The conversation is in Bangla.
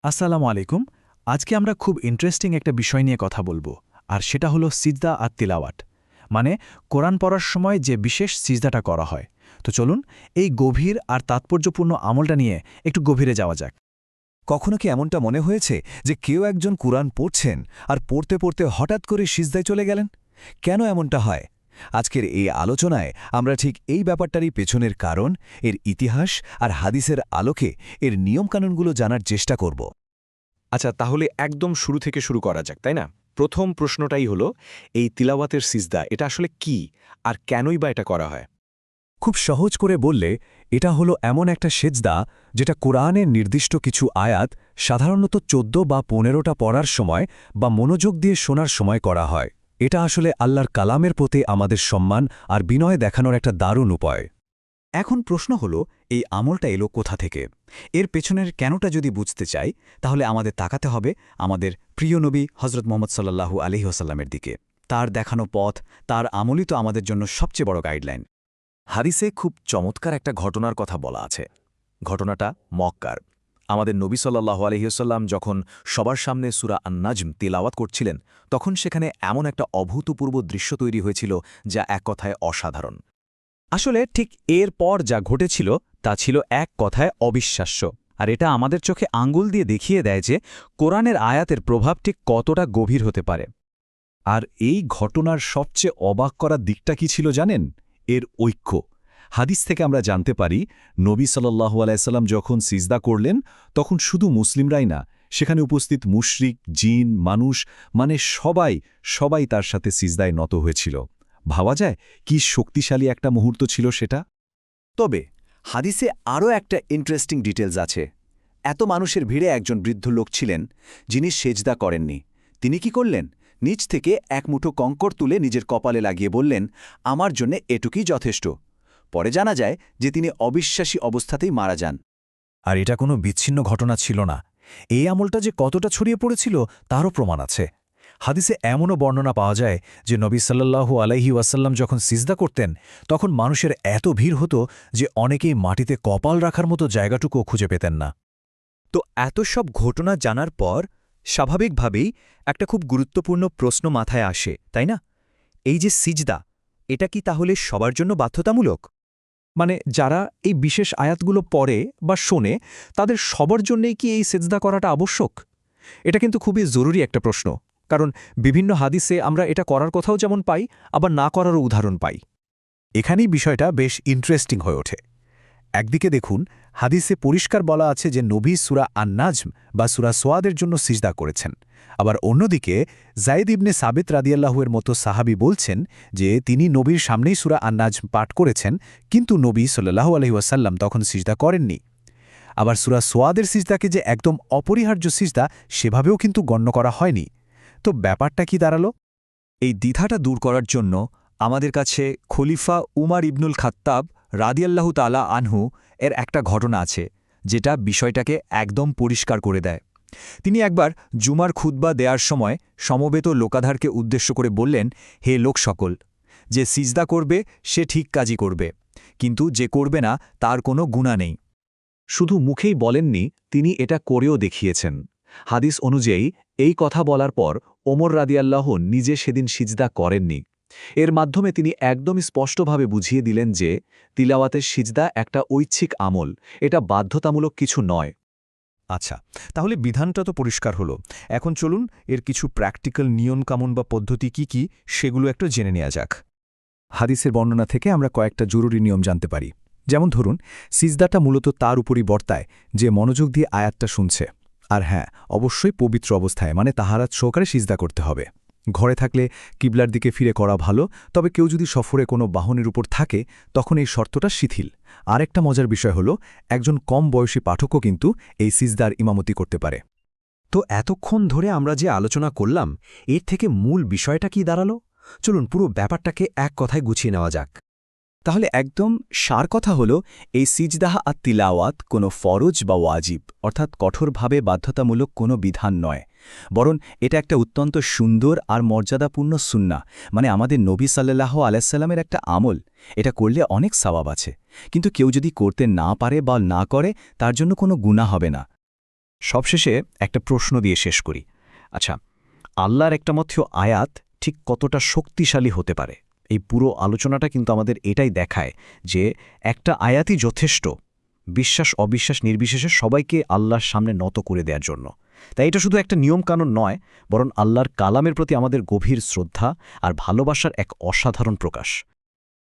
আসসালামু আলাইকুম। আজকে আমরা খুব ইন্টারেস্টিং একটা বিষয় নিয়ে কথা বলবো, আর সেটা হলো সিজদা আর তিলাওয়াত। মানে কোরআন পড়ার সময় যে বিশেষ সিজদাটা করা হয়। তো চলুন এই গভীর আর তাৎপর্যপূর্ণ আমলটা নিয়ে একটু গভীরে যাওয়া যাক। কখনো কি এমনটা মনে হয়েছে যে কেউ একজন কুরআন পড়ছেন আর পড়তে পড়তে হঠাৎ করে সিজদায় চলে গেলেন? কেন এমনটা হয়? আজকের এই আলোচনায় আমরা ঠিক এই ব্যাপারটারই পেছনের কারণ, এর ইতিহাস আর হাদিসের আলোকে এর নিয়মকানুনগুলো জানার চেষ্টা করব। আচ্ছা, তাহলে একদম শুরু থেকে শুরু করা যাক, তাই না? প্রথম প্রশ্নটাই হলো, এই তিলাওয়াতের সিজদা এটা আসলে কি, আর কেনই বা এটা করা হয়? খুব সহজ করে বললে, এটা হলো এমন একটা সেজদা যেটা কোরআনের নির্দিষ্ট কিছু আয়াত সাধারণত ১৪ বা ১৫টা পড়ার সময় বা মনোযোগ দিয়ে শোনার সময় করা হয়। এটা আসলে আল্লাহর কালামের প্রতি আমাদের সম্মান আর বিনয় দেখানোর একটা দারুণ উপায়। এখন প্রশ্ন হলো, এই আমলটা এলো কোথা থেকে? এর পেছনের কেনটা যদি বুঝতে চাই, তাহলে আমাদের তাকাতে হবে আমাদের প্রিয় নবী হজরত মোহাম্মদ সাল্লাল্লাহু আলাইহি ওয়াসাল্লামের দিকে। তার দেখানো পথ, তার আমলই তো আমাদের জন্য সবচেয়ে বড় গাইডলাইন। হাদিসে খুব চমৎকার একটা ঘটনার কথা বলা আছে। ঘটনাটা মক্কার। আমাদের নবী সাল্লাল্লাহু আলাইহি ওয়াসাল্লাম যখন সবার সামনে সূরা আন-নাজম তিলাওয়াত করছিলেন, তখন সেখানে এমন একটা অভূতপূর্ব দৃশ্য তৈরি হয়েছিল, যা এক কথায় অসাধারণ। আসলে ঠিক এর পর যা ঘটেছিল তা ছিল এক কথায় অবিশ্বাস্য। আর এটা আমাদের চোখে আঙ্গুল দিয়ে দেখিয়ে দেয় যে কোরআনের আয়াতের প্রভাব ঠিক কতটা গভীর হতে পারে। আর এই ঘটনার সবচেয়ে অবাক করার দিকটা কি ছিল জানেন? এর ঐক্য। হাদিস থেকে আমরা জানতে পারি, নবী সাল্লাল্লাহু আলাইহি সাল্লাম যখন সিজদা করলেন, তখন শুধু মুসলিমরাই না, সেখানে উপস্থিত মুশরিক, জিন, মানুষ, মানে সবাই তার সাথে সিজদায় নত হয়েছিল। ভাবা যায় কি শক্তিশালী একটা মুহূর্ত ছিল সেটা? তবে হাদিসে আরও একটা ইন্টারেস্টিং ডিটেলস আছে। এত মানুষের ভিড়ে একজন বৃদ্ধ লোক ছিলেন, যিনি সেজদা করেননি। তিনি কি করলেন? নিচ থেকে এক মুঠো কঙ্কর তুলে নিজের কপালে লাগিয়ে বললেন, আমার জন্যে এটুকুই যথেষ্ট। পরে জানা যায় যে তিনি অবিশ্বাসী অবস্থাতেই মারা যান। আর এটা কোনো বিচ্ছিন্ন ঘটনা ছিল না। এই আমলটা যে কতটা ছড়িয়ে পড়েছিল তারও প্রমাণ আছে। হাদিসে এমনও বর্ণনা পাওয়া যায় যে নবী সাল্লাল্লাহু আলাইহি ওয়াসাল্লাম যখন সিজদা করতেন, তখন মানুষের এত ভিড় হতো যে অনেকেই মাটিতে কপাল রাখার মতো জায়গাটুকুও খুঁজে পেতেন না। তো এত সব ঘটনা জানার পর স্বাভাবিকভাবেই একটা খুব গুরুত্বপূর্ণ প্রশ্ন মাথায় আসে, তাই না? এই যে সিজদা, এটা কি তাহলে সবার জন্য বাধ্যতামূলক? মানে যারা এই বিশেষ আয়াতগুলো পড়ে বা শোনে, তাদের সবার জন্যেই কি এই সেজদা করাটা আবশ্যক? এটা কিন্তু খুবই জরুরি একটা প্রশ্ন, কারণ বিভিন্ন হাদিসে আমরা এটা করার কথাও যেমন পাই, আবার না করারও উদাহরণ পাই। এখানেই বিষয়টা বেশ ইন্টারেস্টিং হয়ে ওঠে। একদিকে দেখুন, হাদিসে পরিষ্কার বলা আছে যে নবী সূরা আন-নাজম বা সূরা সোয়াদের জন্য সিজদা করেছেন। আবার অন্যদিকে যায়েদ ইবনে সাবিত রাদিয়াল্লাহু এর মতো সাহাবী বলছেন যে তিনি নবীর সামনেই সূরা আন-নাজম পাঠ করেছেন, কিন্তু নবী সাল্লাল্লাহু আলাইহি ওয়াসাল্লাম তখন সিজদা করেননি। আবার সূরা সোয়াদের সিজদাকে যে একদম অপরিহার্য সিজদা, সেভাবেও কিন্তু গণ্য করা হয়নি। তো ব্যাপারটা কি দাঁড়ালো? এই দ্বিধাটা দূর করার জন্য আমাদের কাছে খলিফা উমার ইবনুল খাত্তাব রাদিয়াল্লাহু তাআলা আনহু এর একটা ঘটনা আছে, যেটা বিষয়টাকে একদম পরিষ্কার করে দেয়। তিনি একবার জুমার খুতবা দেওয়ার সময় সমবেত লোকাধারকে উদ্দেশ্য করে বললেন, হে লোক সকল, যে সিজদা করবে সে ঠিক কাজই করবে, কিন্তু যে করবে না তার কোনো গুনাহ নেই। শুধু মুখেই বলেননি, তিনি এটা করেও দেখিয়েছেন। হাদিস অনুযায়ী এই কথা বলার পর ওমর রাদিয়াল্লাহু নিজে সেদিন সিজদা করেননি। এর মাধ্যমে তিনি একদমই স্পষ্টভাবে বুঝিয়ে দিলেন যে তিলাওয়াতের সিজদা একটা ঐচ্ছিক আমল, এটা বাধ্যতামূলক কিছু নয়। আচ্ছা, তাহলে বিধানটা তো পরিষ্কার হলো। এখন চলুন এর কিছু প্র্যাকটিক্যাল নিয়মকানুন বা পদ্ধতি কি সেগুলো একটু জেনে নেওয়া যাক। হাদিসের বর্ণনা থেকে আমরা কয়েকটা জরুরি নিয়ম জানতে পারি। যেমন ধরুন, সিজদাটা মূলত তার উপরই বর্তায় যে মনোযোগ দিয়ে আয়াতটা শুনছে। আর হ্যাঁ, অবশ্যই পবিত্র অবস্থায়, মানে তাহারাত সহকারে সিজদা করতে হবে। ঘরে থাকলে কিবলার দিকে ফিরে করা ভালো, তবে কেউ যদি সফরে কোনো বাহনের উপর থাকে তখন এই শর্তটা শিথিল। আরেকটা মজার বিষয় হলো, একজন কম বয়সী পাঠকও কিন্তু এই সিজদার ইমামতি করতে পারে। তো এতক্ষণ ধরে আমরা যে আলোচনা করলাম, এর থেকে মূল বিষয়টা কি দাঁড়ালো? চলুন পুরো ব্যাপারটাকে এক কথায় গুছিয়ে নেওয়া যাক। তাহলে একদম সার কথা হলো, এই সিজদাহ আর তিলাওয়াত কোনো ফরজ বা ওয়াজিব, অর্থাৎ কঠোরভাবে বাধ্যতামূলক কোনো বিধান নয়, বরং এটা একটা অত্যন্ত সুন্দর আর মর্যাদাপূর্ণ সুন্নাহ, মানে আমাদের নবী সাল্লাল্লাহু আলাইহি সাল্লামের একটা আমল। এটা করলে অনেক সওয়াব আছে, কিন্তু কেউ যদি করতে না পারে বা না করে, তার জন্য কোনো গুনাহ হবে না। সবশেষে একটা প্রশ্ন দিয়ে শেষ করি। আচ্ছা, আল্লাহর একটা মধ্যে আয়াত ঠিক কতটা শক্তিশালী হতে পারে? এই পুরো আলোচনাটা কিন্তু আমাদের এটাই দেখায় যে একটা আয়াতই যথেষ্ট বিশ্বাস অবিশ্বাস নির্বিশেষে সবাইকে আল্লাহর সামনে নত করে দেওয়ার জন্য। তাই এটা শুধু একটা নিয়মকানুন নয়, বরং আল্লাহর কালামের প্রতি আমাদের গভীর শ্রদ্ধা আর ভালোবাসার এক অসাধারণ প্রকাশ।